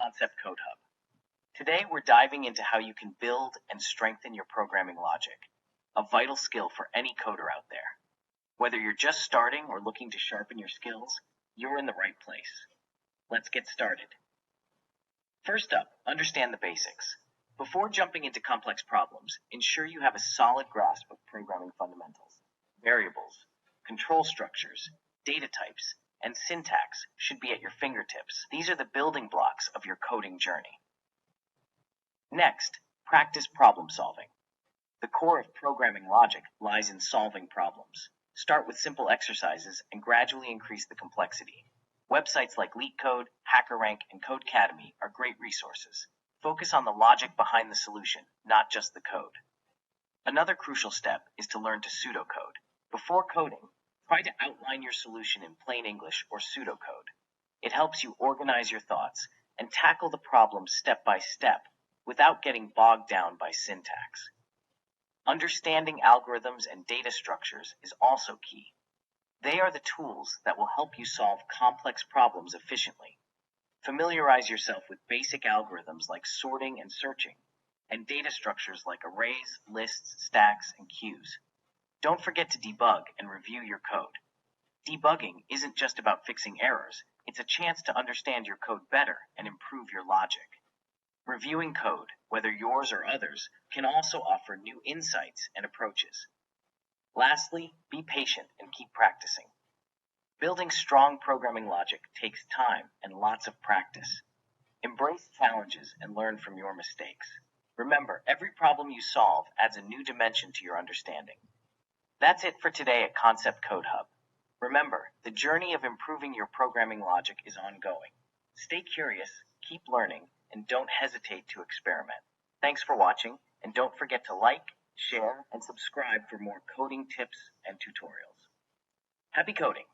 Concept CodeHub. Today we're diving into how you can build and strengthen your programming logic, a vital skill for any coder out there. Whether you're just starting or looking to sharpen your skills, you're in the right place. Let's get started. First up, understand the basics. Before jumping into complex problems, ensure you have a solid grasp of programming fundamentals. Variables, control structures, data types, and syntax should be at your fingertips. These are the building blocks of your coding journey. Next, practice problem solving. The core of programming logic lies in solving problems. Start with simple exercises and gradually increase the complexity. Websites like LeetCode, HackerRank, and Codecademy are great resources. Focus on the logic behind the solution, not just the code. Another crucial step is to learn to pseudocode. Before coding, try to outline your solution in plain English or pseudocode. It helps you organize your thoughts and tackle the problem step by step without getting bogged down by syntax. Understanding algorithms and data structures is also key. They are the tools that will help you solve complex problems efficiently. Familiarize yourself with basic algorithms like sorting and searching, and data structures like arrays, lists, stacks, and queues. Don't forget to debug and review your code. Debugging isn't just about fixing errors, it's a chance to understand your code better and improve your logic. Reviewing code, whether yours or others, can also offer new insights and approaches. Lastly, be patient and keep practicing. Building strong programming logic takes time and lots of practice. Embrace challenges and learn from your mistakes. Remember, every problem you solve adds a new dimension to your understanding. That's it for today at Concept CodeHub. Remember, the journey of improving your programming logic is ongoing. Stay curious, keep learning, and don't hesitate to experiment. Thanks for watching, and don't forget to like, share, and subscribe for more coding tips and tutorials. Happy coding!